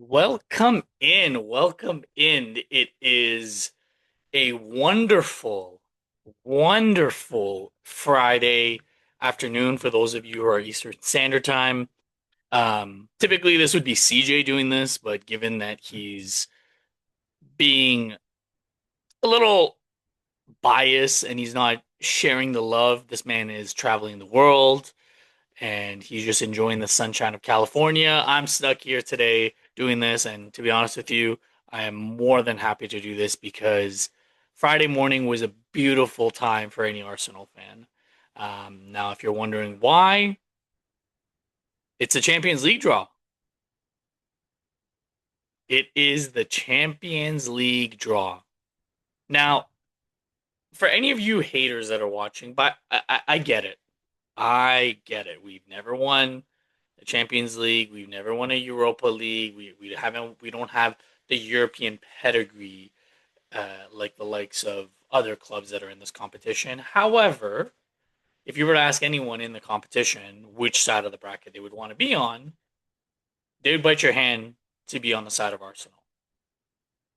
Welcome in. Welcome in. It is a wonderful, wonderful Friday afternoon for those of you who are Eastern Standard Time. Typically, this would be CJ doing this, but given that he's being a little biased and he's not sharing the love, this man is traveling the world and he's just enjoying the sunshine of California. I'm stuck here today doing this, and to be honest with you, I am more than happy to do this because Friday morning was a beautiful time for any Arsenal fan. Now, if you're wondering why, it's a Champions League draw. It is the Champions League draw. Now, for any of you haters that are watching, but I get it. I get it. We've never won the Champions League. We've never won a Europa League. We don't have the European pedigree like the likes of other clubs that are in this competition. However, if you were to ask anyone in the competition which side of the bracket they would want to be on, they would bite your hand to be on the side of Arsenal.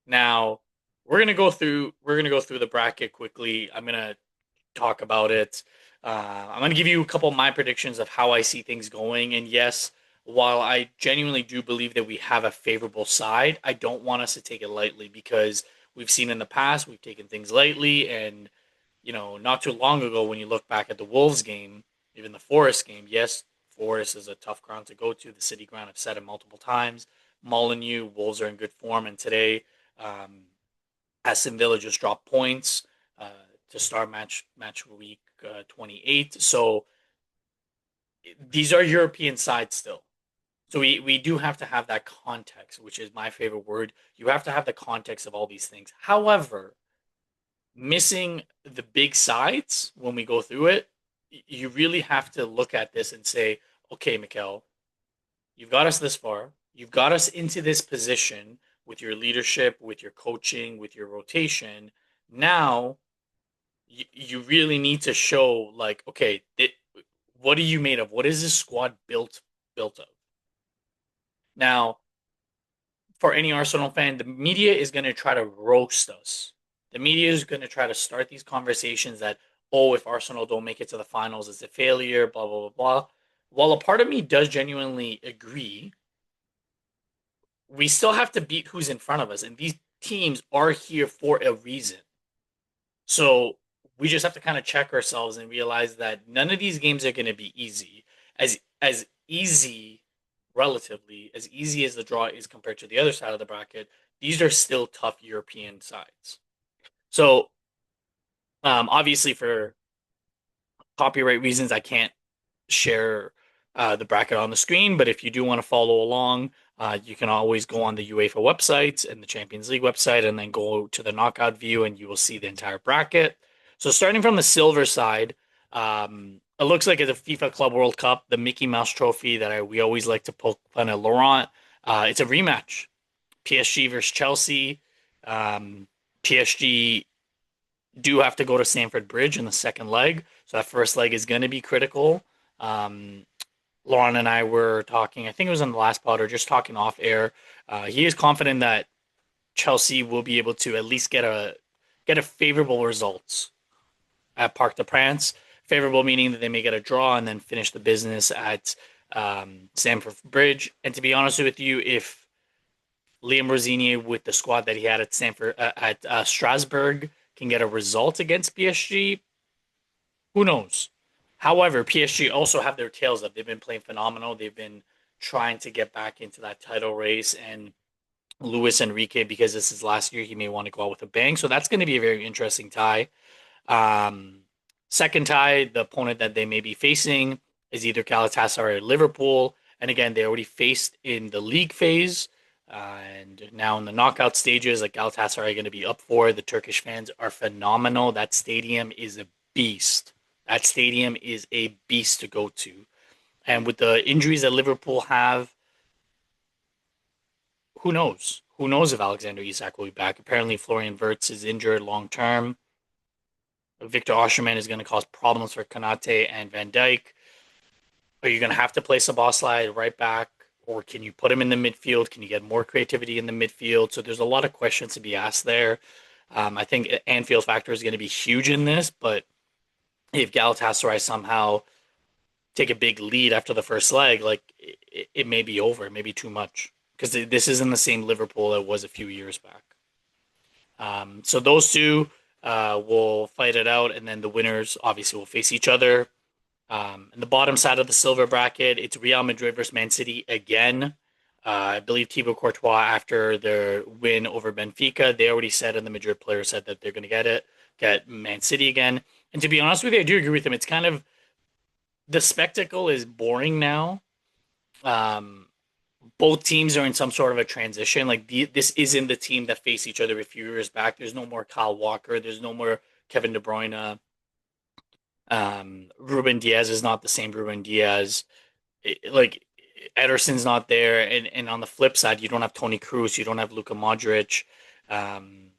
Now, we're gonna go through the bracket quickly. I'm gonna talk about it. I'm going to give you a couple of my predictions of how I see things going. And yes, while I genuinely do believe that we have a favorable side, I don't want us to take it lightly because we've seen in the past we've taken things lightly. And, not too long ago, when you look back at the Wolves game, even the Forest game, yes, Forest is a tough ground to go to. The City ground, I've said it multiple times. Molyneux, Wolves are in good form. And today, um, Aston Villa just dropped points uh, to start match week 28. So these are European sides still. So we do have to have that context, which is my favorite word. You have to have the context of all these things. However, missing the big sides when we go through it, you really have to look at this and say, okay, Mikel, you've got us this far. You've got us into this position with your leadership, with your coaching, with your rotation. Now you really need to show like, okay, what are you made of? What is this squad built of? Now, for any Arsenal fan, the media is going to try to roast us. The media is going to try to start these conversations that, oh, if Arsenal don't make it to the finals, it's a failure, blah blah blah blah. While a part of me does genuinely agree, we still have to beat who's in front of us, and these teams are here for a reason. So we just have to kind of check ourselves and realize that none of these games are going to be easy. As easy, relatively as easy as the draw is compared to the other side of the bracket, these are still tough European sides. So obviously, for copyright reasons, I can't share the bracket on the screen. But if you do want to follow along, you can always go on the UEFA website and the Champions League website, and then go to the knockout view, and you will see the entire bracket. So starting from the silver side, it looks like it's a FIFA Club World Cup, the Mickey Mouse Trophy that we always like to poke fun at Laurent. It's a rematch, PSG versus Chelsea. PSG do have to go to Stamford Bridge in the second leg, so that first leg is going to be critical. Um, Lauren and I were talking, I think it was on the last pod or just talking off air. He is confident that Chelsea will be able to at least get a favorable results at Parc des Princes. Favorable meaning that they may get a draw and then finish the business at Stamford Bridge. And to be honest with you, if Liam Rosenier with the squad that he had at Strasbourg can get a result against PSG, who knows? However, PSG also have their tails up. They've been playing phenomenal. They've been trying to get back into that title race. And Luis Enrique, because this is last year, he may want to go out with a bang. So that's going to be a very interesting tie. Um, Second tie, the opponent that they may be facing is either Galatasaray or Liverpool. And again, they already faced in the league phase. And now in the knockout stages, like Galatasaray are going to be up for. The Turkish fans are phenomenal. That stadium is a beast. That stadium is a beast to go to. And with the injuries that Liverpool have, who knows? Who knows if Alexander Isak will be back? Apparently, Florian Wirtz is injured long term. Victor Osimhen is going to cause problems for Kanate and Van Dijk. Are you going to have to play Sabasli right back? or can you put him in the midfield? Can you get more creativity in the midfield? So there's a lot of questions to be asked there. I think Anfield factor is going to be huge in this, but if Galatasaray somehow take a big lead after the first leg, like it may be over, it may be too much because this isn't the same Liverpool that was a few years back. So those two will fight it out, and then the winners obviously will face each other. In the bottom side of the silver bracket, it's Real Madrid versus Man City again. I believe Thibaut Courtois, after their win over Benfica, they already said, and the Madrid players said that they're going to get Man City again. And to be honest with you, I do agree with them. It's kind of the spectacle is boring now. Um, Both teams are in some sort of a transition. This isn't the team that faced each other a few years back. There's no more Kyle Walker. There's no more Kevin De Bruyne. Ruben Diaz is not the same Ruben Diaz. Like Ederson's not there, and on the flip side, you don't have Tony Cruz, you don't have Luka Modric. Um,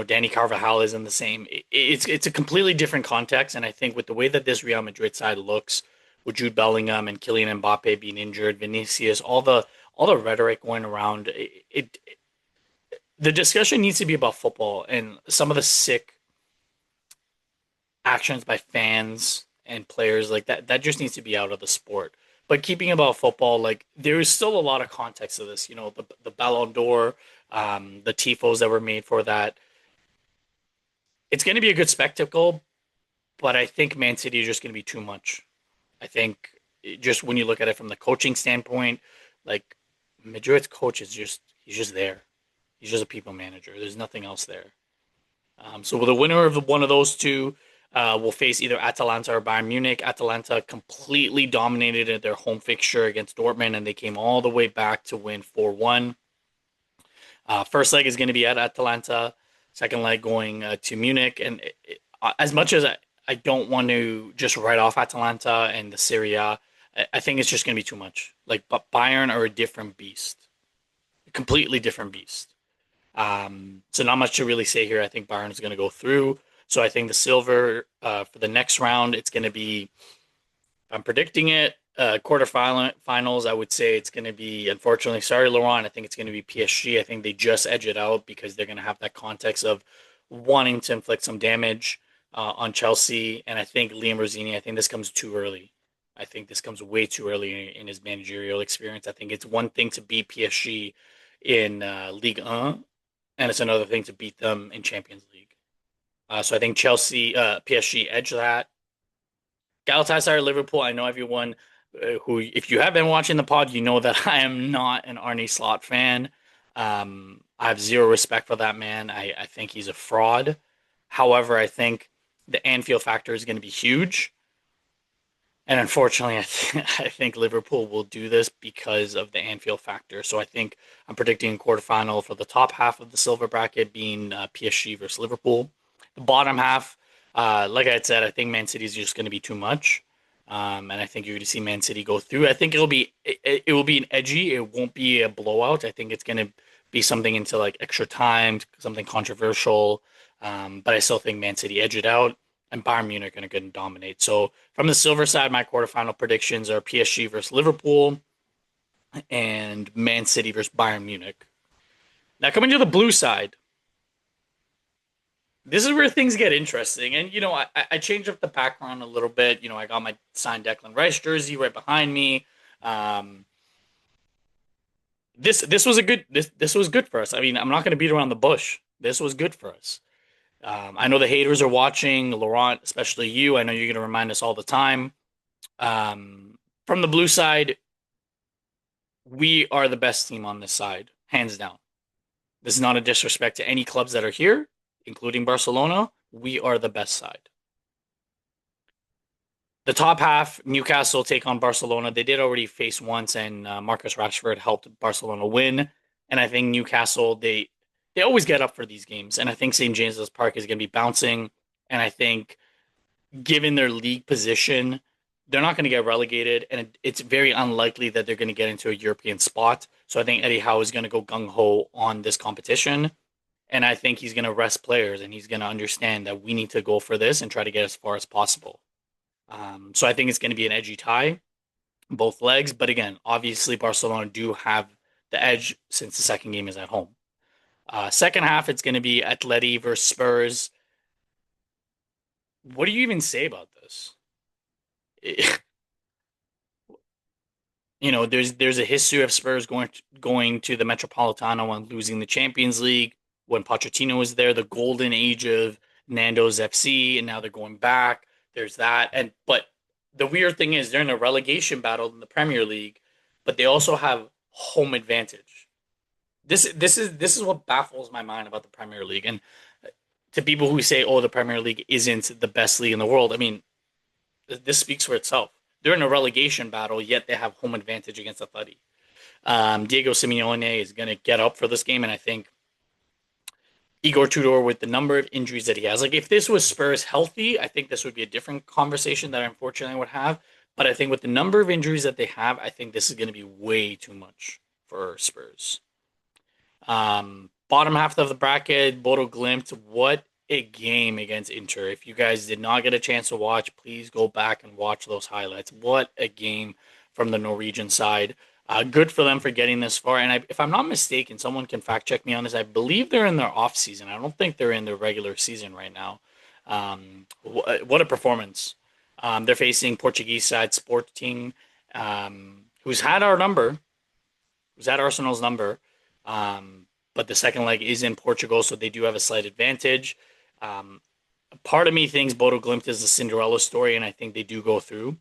Danny Carvajal isn't the same. It's a completely different context, and I think with the way that this Real Madrid side looks, with Jude Bellingham and Kylian Mbappe being injured, Vinicius, all the rhetoric going around, the discussion needs to be about football and some of the sick actions by fans and players like that. That just needs to be out of the sport. But keeping about football, like there is still a lot of context to this. The Ballon d'Or, the tifos that were made for that. It's going to be a good spectacle, but I think Man City is just going to be too much. I think just when you look at it from the coaching standpoint, like Madrid's coach is just he's just there. He's just a people manager. There's nothing else there. So the winner of one of those two will face either Atalanta or Bayern Munich. Atalanta completely dominated their home fixture against Dortmund, and they came all the way back to win 4-1. First leg is going to be at Atalanta. Second leg going to Munich. And as much as I don't want to just write off Atalanta and the Serie A, I think it's just going to be too much. But Bayern are a different beast, a completely different beast. So not much to really say here. I think Bayern is going to go through. So I think the silver for the next round, it's going to be, I'm predicting it, finals. I would say it's going to be, unfortunately, sorry, Laurent, I think it's going to be PSG. I think they just edge it out because they're going to have that context of wanting to inflict some damage on Chelsea. And I think Liam Rosini, I think this comes too early. I think this comes way too early in his managerial experience. I think it's one thing to beat PSG in Ligue 1, and it's another thing to beat them in Champions League. So I think PSG edge that. Galatasaray, Liverpool. I know everyone who, if you have been watching the pod, you know that I am not an Arne Slot fan. I have zero respect for that man. I think he's a fraud. However, I think the Anfield factor is going to be huge. And unfortunately, I think Liverpool will do this because of the Anfield factor. So I think I'm predicting a quarterfinal for the top half of the silver bracket being PSG versus Liverpool. The bottom half, like I had said, I think Man City is just going to be too much, and I think you're going to see Man City go through. I think it will be an edgy. It won't be a blowout. I think it's going to be something into like extra time, something controversial. But I still think Man City edge it out, and Bayern Munich are going to dominate. So from the silver side, my quarterfinal predictions are PSG versus Liverpool and Man City versus Bayern Munich. Now coming to the blue side, this is where things get interesting. And I changed up the background a little bit. I got my signed Declan Rice jersey right behind me. Um, this was a good this was good for us. I mean, I'm not going to beat around the bush. This was good for us. I know the haters are watching, Laurent, especially you. I know you're going to remind us all the time. From the blue side, we are the best team on this side, hands down. This is not a disrespect to any clubs that are here, including Barcelona. We are the best side. The top half, Newcastle take on Barcelona. They did already face once, and Marcus Rashford helped Barcelona win. And I think Newcastle, they always get up for these games. And I think St. James's Park is going to be bouncing. And I think, given their league position, they're not going to get relegated. And it's very unlikely that they're going to get into a European spot. So I think Eddie Howe is going to go gung ho on this competition. And I think he's going to rest players and he's going to understand that we need to go for this and try to get as far as possible. So I think it's going to be an edgy tie. both legs. But again, obviously Barcelona do have the edge since the second game is at home. Second half, it's going to be Atleti versus Spurs. What do you even say about this? There's a history of Spurs going to the Metropolitano and losing the Champions League when Pochettino was there, the golden age of Nando's FC, and now they're going back. There's that, and but the weird thing is they're in a relegation battle in the Premier League, but they also have home advantage. This is what baffles my mind about the Premier League, and to people who say, "Oh, the Premier League isn't the best league in the world," I mean, this speaks for itself. They're in a relegation battle, yet they have home advantage against Atleti. Diego Simeone is going to get up for this game, and I think Igor Tudor, with the number of injuries that he has, like if this was Spurs healthy, I think this would be a different conversation that I unfortunately would have. But I think with the number of injuries that they have, I think this is going to be way too much for Spurs. Bottom half of the bracket, Bodo Glimt. What a game against Inter. If you guys did not get a chance to watch, please go back and watch those highlights. What a game from the Norwegian side. Good for them for getting this far. And if I'm not mistaken, someone can fact check me on this. I believe they're in their off season. I don't think they're in their regular season right now. What a performance. They're facing Portuguese side Sporting, who's had our number, who's had Arsenal's number. But the second leg is in Portugal, so they do have a slight advantage. Um, Part of me thinks Bodo Glimt is the Cinderella story, and I think they do go through,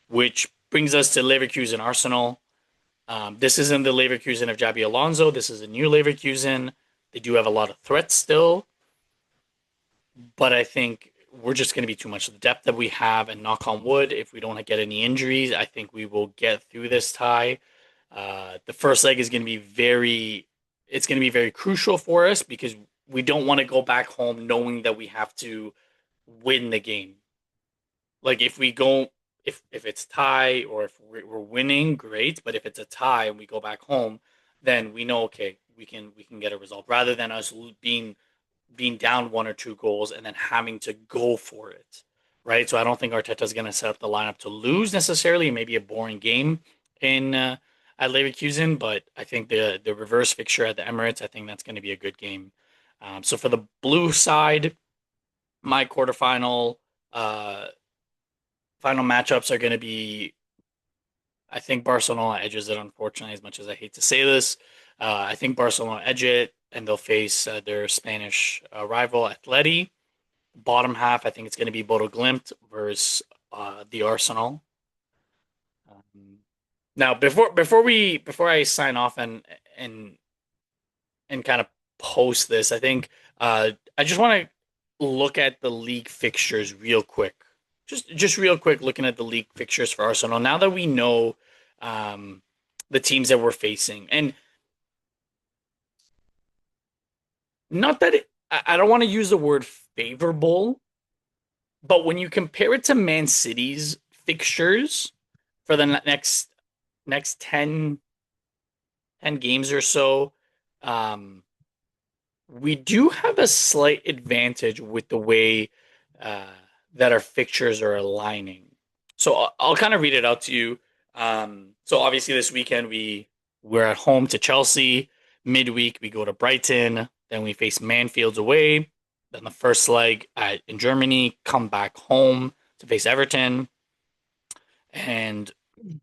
which brings us to Leverkusen Arsenal. This isn't the Leverkusen of Jabi Alonso. This is a new Leverkusen. They do have a lot of threats still, but I think we're just going to be too much. The depth that we have, and knock on wood, if we don't get any injuries, I think we will get through this tie. The first leg is going to be it's going to be very crucial for us because we don't want to go back home knowing that we have to win the game. Like if we go, if it's tie or if we're winning, great. But if it's a tie and we go back home, then we know okay, we can get a result rather than us being down one or two goals and then having to go for it, right? So I don't think Arteta's going to set up the lineup to lose necessarily. Maybe a boring game in at Leverkusen, but I think the reverse fixture at the Emirates, I think that's going to be a good game. So for the blue side, my quarterfinal uh, final matchups are going to be. I think Barcelona edges it. Unfortunately, as much as I hate to say this, I think Barcelona edge it, and they'll face their Spanish rival Atleti. Bottom half, I think it's going to be Bodo Glimt versus the Arsenal. Um, Now, before I sign off and and kind of post this, I think I just want to look at the league fixtures real quick. Just real quick, looking at the league fixtures for Arsenal. Now that we know um, the teams that we're facing, and not that I don't want to use the word favorable, but when you compare it to Man City's fixtures for the next 10 games or so, um, we do have a slight advantage with the way uh, that our fixtures are aligning. So I'll kind of read it out to you. So obviously this weekend we're at home to Chelsea. Midweek we go to Brighton. Then we face Manfields away. Then the first leg in Germany, come back home to face Everton, and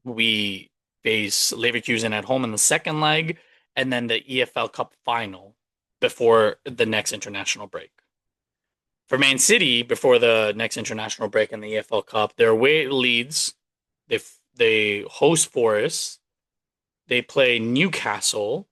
we face Leverkusen at home in the second leg, and then the EFL Cup final before the next international break. For Man City, before the next international break in the EFL Cup, they're away at Leeds. They host Forest. They play Newcastle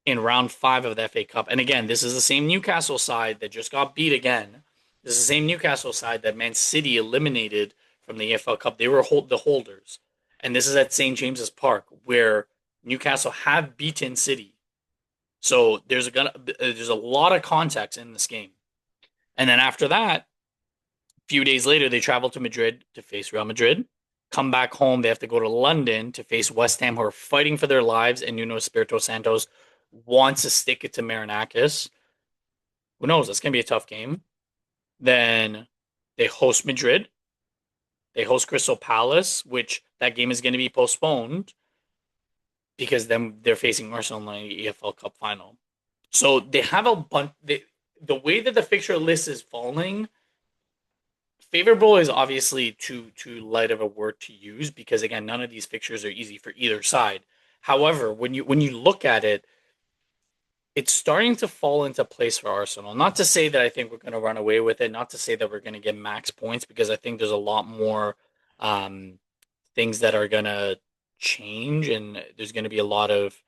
in round 5 of the FA Cup. And again, this is the same Newcastle side that just got beat again. This is the same Newcastle side that Man City eliminated from the EFL Cup. They were the holders. And this is at St. James's Park where Newcastle have beaten City. So there's a lot of context in this game. And then after that, a few days later, they travel to Madrid to face Real Madrid. Come back home, they have to go to London to face West Ham, who are fighting for their lives, and Nuno Espirito Santos wants to stick it to Marinakis. Who knows? That's going to be a tough game. Then they host Madrid. They host Crystal Palace, which that game is going to be postponed because then they're facing Arsenal in the EFL Cup final. So they have a bunch. The way that the fixture list is falling, favorable is obviously too light of a word to use because again, none of these fixtures are easy for either side. However, when you look at it, it's starting to fall into place for Arsenal. Not to say that I think we're going to run away with it. Not to say that we're going to get max points because I think there's a lot more um, things that are going to change, and there's going to be a lot of.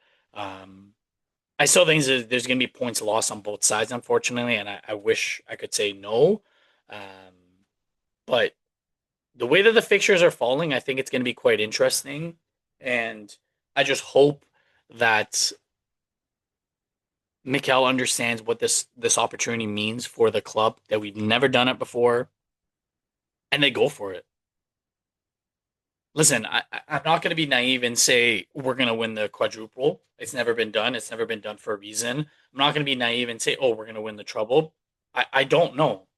I still think there's going to be points lost on both sides, unfortunately, and I wish I could say no. But the way that the fixtures are falling, I think it's going to be quite interesting, and I just hope that Mikel understands what this opportunity means for the club that we've never done it before, and they go for it. Listen, I'm not going to be naive and say we're going to win the quadruple. It's never been done. It's never been done for a reason. I'm not going to be naive and say, oh, we're going to win the treble. I don't know.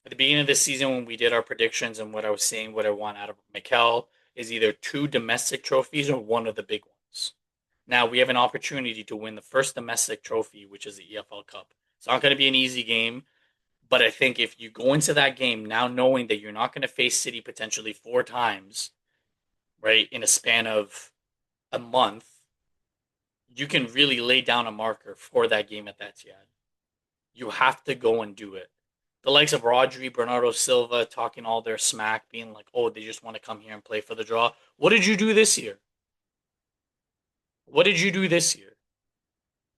At the beginning of this season, when we did our predictions and what I was saying, what I want out of Mikel is either two domestic trophies or one of the big ones. Now we have an opportunity to win the first domestic trophy, which is the EFL Cup. It's not going to be an easy game, but I think if you go into that game now knowing that you're not going to face City potentially four times, right, in a span of a month, you can really lay down a marker for that game at that Etihad. You have to go and do it. The likes of Rodri, Bernardo Silva talking all their smack, being like, oh, they just want to come here and play for the draw. What did you do this year? What did you do this year?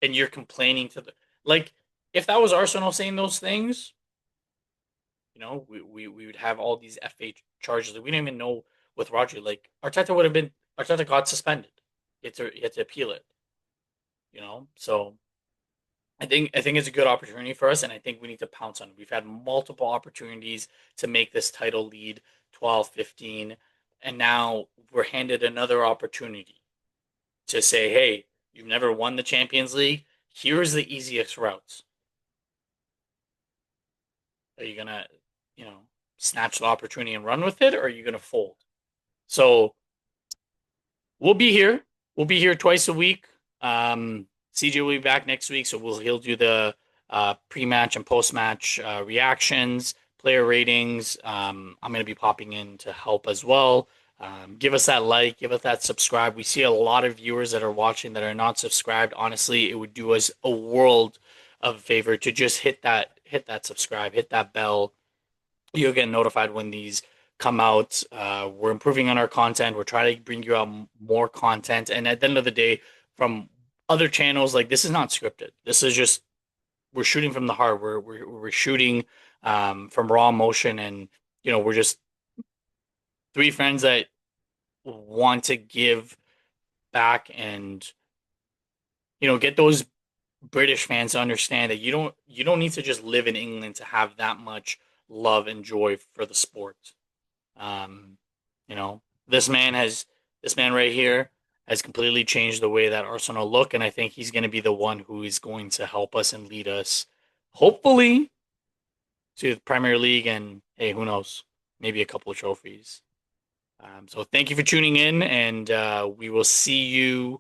And you're complaining to the like if that was Arsenal saying those things, we would have all these FA charges that we didn't even know with Rodri. Like Arteta got suspended. He had to appeal it, So I think it's a good opportunity for us, and I think we need to pounce on it. We've had multiple opportunities to make this title lead 12, 15, and now we're handed another opportunity to say, hey, you've never won the Champions League. Here's the easiest routes. Are you gonna, you know, snatch the opportunity and run with it, or are you gonna fold? So we'll be here. We'll be here twice a week. CJ will be back next week, so he'll do the pre-match and post-match reactions, player ratings. I'm going to be popping in to help as well. Give us that like, give us that subscribe. We see a lot of viewers that are watching that are not subscribed. Honestly, it would do us a world of a favor to just hit that subscribe, hit that bell. You'll get notified when these come out. We're improving on our content. We're trying to bring you out more content. And at the end of the day, from other channels, like this is not scripted. This is just we're shooting from the heart. We're shooting from raw emotion, and we're just three friends that want to give back and get those British fans to understand that you don't need to just live in England to have that much love and joy for the sport. Um, this man right here has completely changed the way that Arsenal look, and I think he's going to be the one who is going to help us and lead us, hopefully, to the Premier League, and hey, who knows, maybe a couple of trophies. So thank you for tuning in, and we will see you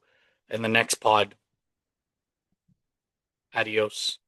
in the next pod. Adios.